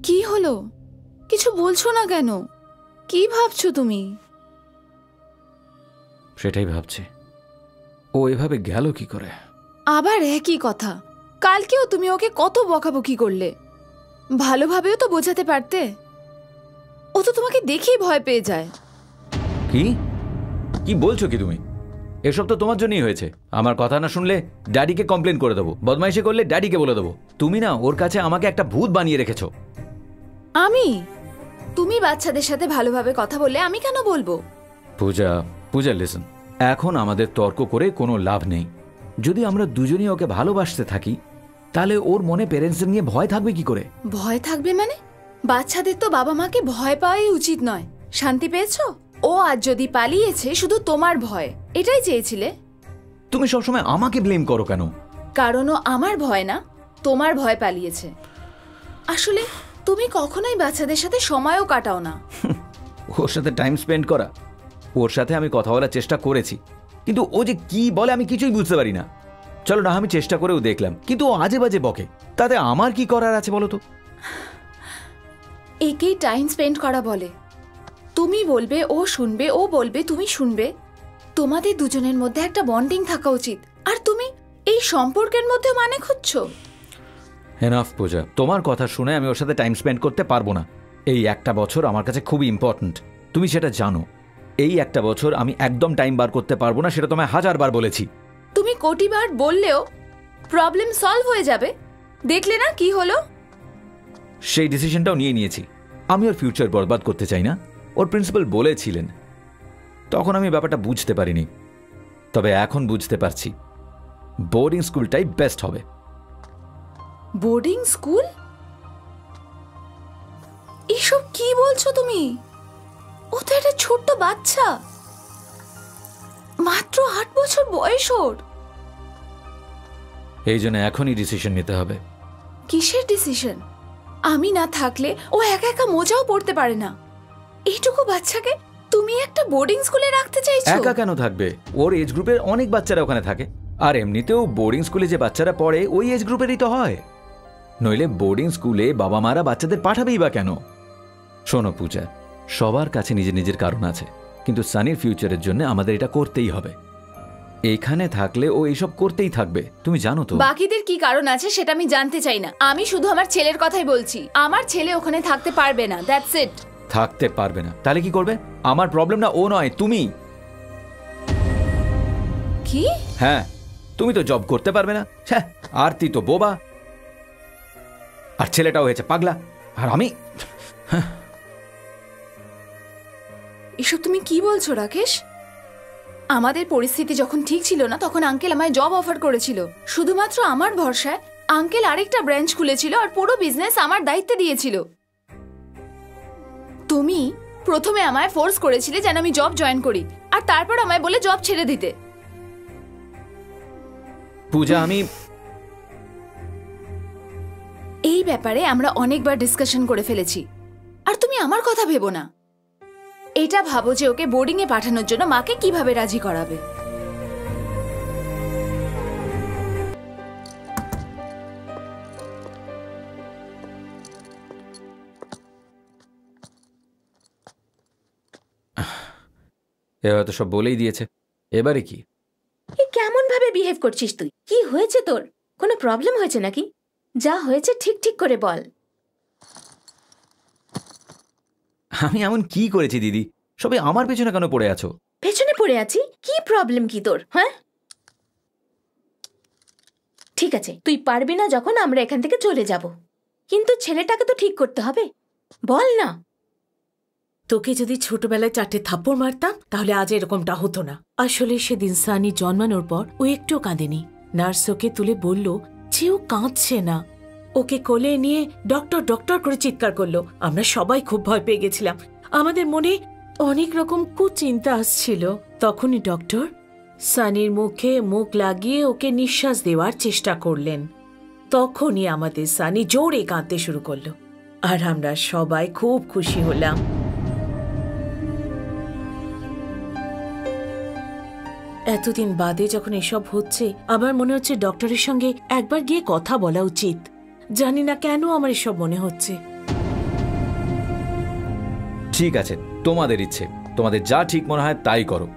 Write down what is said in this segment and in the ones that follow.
কি হলো? কিছু বলছো না কেন? কি ভাবছো তুমি? সেটাই ভাবছি, ও এভাবে গেল কি করে। আবার একই কথা। কালকেও তুমি ওকে কত বকাবকি করলে, ভালোভাবেও তো বোঝাতে পারতে। ও তো তোমাকে দেখেই ভয় পেয়ে যায়। কি কি বলছো কি তুমি? এসব তো তোমার জন্যই হয়েছে। আমার কথা না শুনলে ড্যাডিকে কমপ্লেন করে দেবো, বদমাইশি করলে ড্যাডিকে বলে দেবো। তুমি না ওর কাছে আমাকে একটা ভূত বানিয়ে রেখেছো। আমি? তুমি বাচ্চাদের সাথে ভালোভাবে কথা বললে আমি কেন বলবো? পূজা, পূজা লিসন, এখন আমাদের তর্ক করে কোনো লাভ নেই। যদি আমরা দুজনেই ওকে ভালোবাসতে থাকি তাহলে ওর মনে প্যারেন্টসদের নিয়ে ভয় থাকবে কি করে? ভয় থাকবে মানে? বাচ্চাদের তো বাবা মাকে ভয় পাওয়াই উচিত নয়। শান্তি পেয়েছো? ও আজ যদি পালিয়েছে শুধু তোমার ভয়, এটাই চেয়েছিলে? তুমি সবসময় আমাকে ব্লেম করো কেন? কারণ ও আমার ভয় না, তোমার ভয় পালিয়েছে। আসলে তুমি কখনোই বাচ্চাদের সাথে সময়ও কাটাও না। ওর সাথে টাইম স্পেন্ড করা, ওর সাথে আমি কথা বলার চেষ্টা করেছি, কিন্তু ও যে কি বলে আমি কিছুই বুঝতে পারি না। চলো না, আমি চেষ্টা করেও দেখলাম, কিন্তু ও আজে বাজে বকে। তাতে আমার কি করার আছে বলো তো? একেই টাইম স্পেন্ড করা বলে। তুমি বলবে ও শুনবে, ও বলবে তুমি শুনবে। তোমাদের দুজনের মধ্যে একটা বন্ডিং থাকা উচিত, আর তুমি এই সম্পর্কের মধ্যে মানে খুঁজছো। এনাফ পূজা, তোমার কথা শুনে আমি ওর সাথে টাইম স্পেন্ড করতে পারবো না। এই একটা বছর আমার কাছে খুবই ইম্পর্ট্যান্ট, তুমি সেটা জানো। এই একটা বছর আমি একদম টাইম বার করতে পারবো না, সেটা তোমায় 1000 বার বলেছি। তুমি কোটিবার বললেও প্রবলেম সলভ হয়ে যাবে। দেখলে না কি হলো? সেই ডিসিশনটাও নিয়ে নিয়েছি। আমি ওর ফিউচার বরবাদ করতে চাই না, ওর প্রিন্সিপাল বলেছিলেন। তখন আমি ব্যাপারটা বুঝতে পারিনি, তবে এখন বুঝতে পারছি। বোর্ডিং স্কুলটাই বেস্ট হবে। Boarding school? এসব কি বলছো তুমি? ও তো একটা ছোট্ট বাচ্চা, মাত্র 8 বছর বয়স ওর। এই জন্য এখনই ডিসিশন নিতে হবে। কিসের ডিসিশন? আমি না থাকলে ও একা একা মোজাও পড়তে পারে না। এইটুকু বাচ্চাকে তুমি একটা বোর্ডিং স্কুলে রাখতে চাইছো? একা কেন থাকবে? ওর এজ গ্রুপের অনেক বাচ্চারা ওখানে থাকে, আর এমনিতেও বোর্ডিং স্কুলে যে বাচ্চারা পড়ে ওই এজ গ্রুপেরই তো হয়। নইলে বোর্ডিং স্কুলে বাবা মারা বাচ্চাদের পাঠাবেই বা কেন? শোনো পূজা, সবার কাছে নিজের নিজের কারণ আছে, কিন্তু সানির ফিউচারের জন্য আমাদের এটা করতেই হবে। এইখানে থাকলে ও এইসব করতেই থাকবে, তুমি জানো তো। বাকিদের কি কারণ আছে সেটা আমি জানতে চাই না। আমি শুধু আমার ছেলের কথাই বলছি। আমার ছেলে ওখানে থাকতে পারবে না, দ্যাটস ইট। থাকতে পারবে না? তাহলে কি করবে? আমার প্রবলেম না ও নয়, তুমি। কি? হ্যাঁ, তুমি তো জব করতে পারবে না। হ্যাঁ, আর তুই তো বোবা, আর ছেলেটাও হয়েছে পাগলা, আর আমি। এসব তুমি কি বলছো রাকেশ? আমাদের পরিস্থিতি যখন ঠিক ছিল না তখন আঙ্কেল আমায় জব অফার করেছিল। শুধুমাত্র আমার ভরসায় আঙ্কেল আরেকটা ব্রাঞ্চ খুলেছিল আর পুরো বিজনেস আমার দায়িত্বে দিয়েছিল। তুমি প্রথমে আমায় ফোর্স করেছিলে যেন আমি জব জয়েন করি, আর তারপর আমায় বলে জব ছেড়ে দিতে। পূজা, আমি এই ব্যাপারে আমরা অনেকবার ডিসকাশন করে ফেলেছি, আর তুমি আমার কথা ভেবো না। এটা ভাবো যে ওকে বোর্ডিং এ পাঠানোর জন্য মাকে কিভাবে রাজি করাবে। এবার তো সব বলেই দিয়েছে, এবারে কি? কেমন ভাবে বিহেভ করছিস তুই? কি হয়েছে তোর? কোনো প্রবলেম হয়েছে নাকি? যা হয়েছে ঠিক ঠিক করে বল। আমি এমন কি করেছি দিদি? সবাই আমার পেছনে কেন পড়ে আছো? পেছনে পড়ে আছি? কি প্রবলেম কি তোর? হ্যাঁ, ঠিক আছে, তুই পারবি না যখন আমরা এখান থেকে চলে যাব, কিন্তু ছেলেটাকে তো ঠিক করতে হবে। বল না। তোকে যদি ছোটবেলায় 4টে থাপ্পড় মারতাম তাহলে আজ এরকমটা হতো না। আসলে সেদিন সানি জন্মানোর পর ও একটু কাঁদেনি। নার্স ওকে তুলে বলল যে ও কাঁদছে না। ওকে কোলে নিয়ে ডক্টর ডক্টর করে চিৎকার করলো। আমরা সবাই খুব ভয় পেয়ে গেছিলাম। আমাদের মনে অনেক রকম কুচিন্তা আসছিল। তখনই ডক্টর সানির মুখে মুখ লাগিয়ে ওকে নিঃশ্বাস দেওয়ার চেষ্টা করলেন। তখনই আমাদের সানি জোরে কাঁদতে শুরু করলো, আর আমরা সবাই খুব খুশি হলাম। এতদিন বাদে যখন এসব হচ্ছে আমার মনে হচ্ছে ডক্টরের সঙ্গে একবার গিয়ে কথা বলা উচিত। জানি না কেন আমার এসব মনে হচ্ছে। ঠিক আছে, তোমাদের ইচ্ছে, তোমাদের যা ঠিক মনে হয় তাই করো,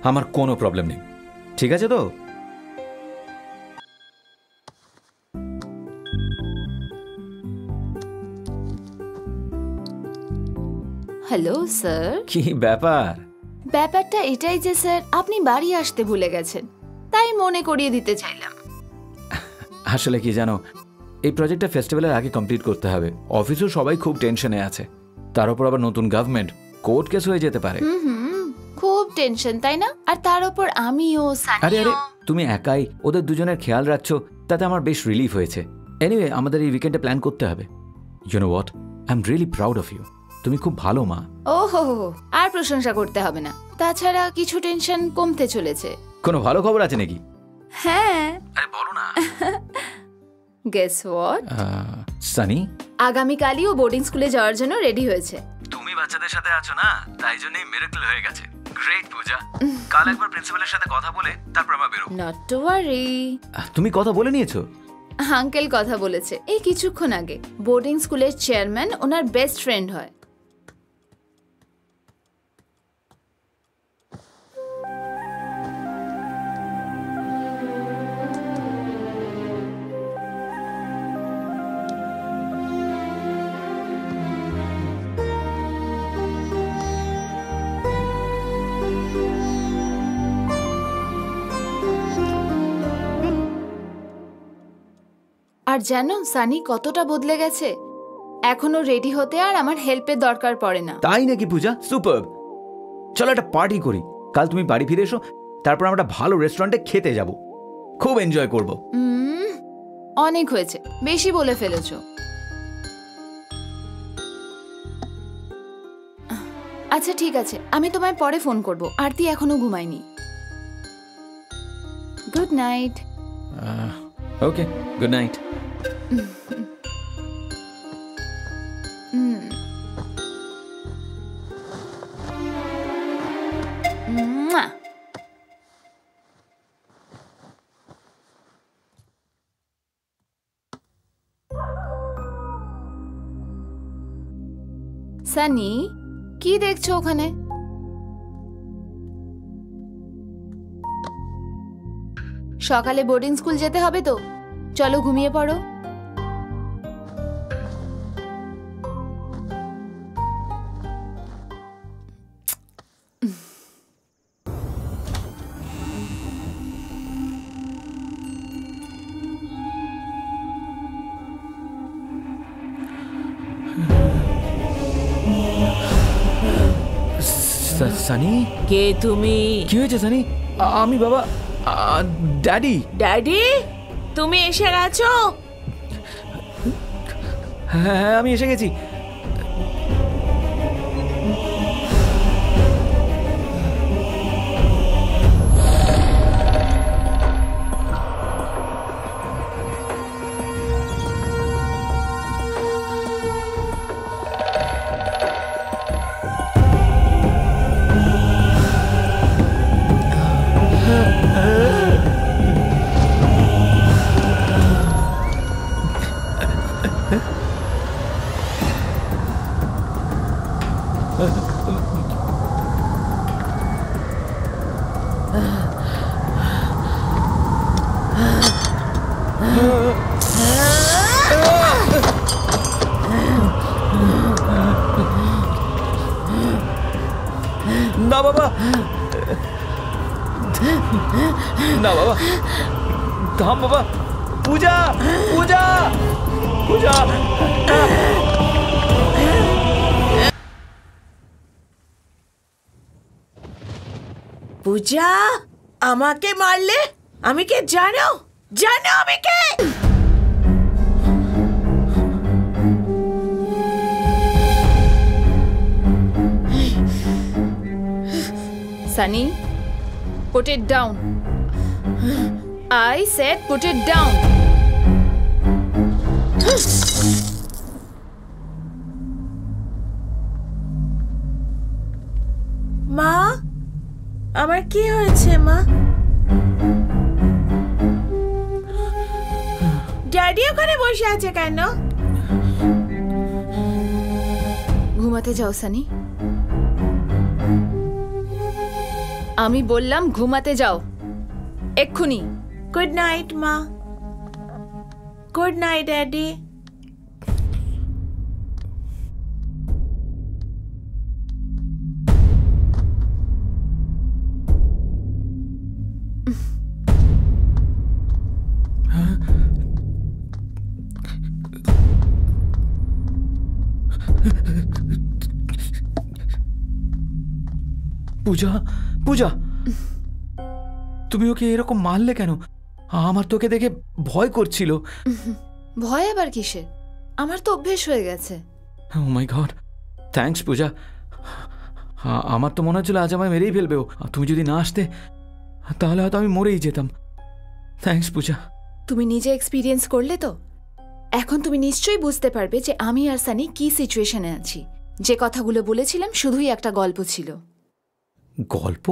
আমার কোনো প্রবলেম নেই। ঠিক আছে তো? Hello sir. কি ব্যাপার? ব্যাপারটা এটাই যে স্যার আপনি বাড়ি আসতে ভুলে গেছেন, তাই মনে করিয়ে দিতে চাইলাম। আসলে কি জানো, এই প্রজেক্টটা ফেস্টিভ্যালের আগে কমপ্লিট করতে হবে। অফিসেও সবাই খুব টেনশনে আছে, তার উপর আবার নতুন গভর্নমেন্ট, কোর্ট কেস হয়ে যেতে পারে। খুব টেনশন, তাই না? আর তার উপর আমিও আরে আরে, তুমি একাই ওদের দুজনের খেয়াল রাখছো, তাতে আমার বেশ রিলিফ হয়েছে। এনিওয়ে, আমাদের এই উইকেন্ডে প্ল্যান করতে হবে। You know what, I am really proud of you. তুমি খুব ভালো মা। ওহো, আর প্রশংসা করতে হবে না। তাছাড়া কিছু টেনশন কমতে চলেছে। কোনো ভালো খবর আছে নাকি? হ্যাঁ। আরে বলো না। Guess what? সানি আগামীকালই ও বোর্ডিং স্কুলে যাওয়ার জন্য রেডি হয়েছে। তুমি বাচ্চাদের সাথে আছো না, তাই জন্যই মিরাকল হয়ে গেছে। গ্রেট পূজা। কাল একবার প্রিন্সিপালের সাথে কথা বলে তারপর আমরা বেরোবো। Not to worry. তুমি কথা বলে নিয়েছো? আঙ্কেল কথা বলেছে এই কিছুক্ষণ আগে। বোর্ডিং স্কুলের চেয়ারম্যান ওনার বেস্ট ফ্রেন্ড হয়। আর জানো সানি কতটা বদলে গেছে। এখনো রেডি হতে আর আমার হেল্পের দরকার পড়ে না। তাই নাকি পূজা? সুপারব। চলো একটা পার্টি করি। কাল তুমি বাড়ি ফিরে এসো, তারপর আমরা ভালো রেস্টুরেন্টে খেতে যাব, খুব এনজয় করব। অনেক হয়েছে, বেশি বলে ফেলেছো। আচ্ছা ঠিক আছে, আমি তোমায় পরে ফোন করব। আরতি এখনো ঘুমায়নি। Good night. Okay, good night. Sunny, কি দেখছো ওখানে? সকালে বোর্ডিং স্কুল যেতে হবে তো, চলো ঘুমিয়ে পড়ো। সানি, কে তুমি? কি হয়েছে সানি? আমি বাবা, ড্যাডি। ড্যাডি, তুমি এসে গেছো? হ্যাঁ, আমি এসে গেছি। না বাবা, না বাবা, থাম বাবা। পূজা, পূজা, পূজা। পূজা, আমাকে মারলে? আমি কে জানো? জানো আমি কে? Sunny, put it down. I said put it down. মা, আমার কি হয়েছে মা? ড্যাডি ওখানে বসে আছে কেন? ঘুমাতে ঘুমাতে যাও সানি। আমি বললাম ঘুমাতে যাও এক্ষুনি। গুড নাইট মা। Good night daddy. Puja, Puja, তুমি ওকে এরকম মারলে কেন? আমার তোকে দেখে ভয় করছিল। ভয় আবার কিসের? আমার তো অভ্যেস হয়ে গেছে। ও মাই গড, থ্যাঙ্কস পূজা। আমার তো মনে হচ্ছিল আজ আমায় মেরেই ফেলবে ও। তুমি যদি না আসতে তাহলে হয়তো আমি মরেই যেতাম। থ্যাঙ্কস পূজা। তুমি নিজে এক্সপিরিয়েন্স করলে তো, এখন তুমি নিশ্চয়ই বুঝতে পারবে যে আমি আর সানি কি সিচুয়েশনে আছি। যে কথাগুলো বলেছিলাম শুধুই একটা গল্প ছিল। গল্প?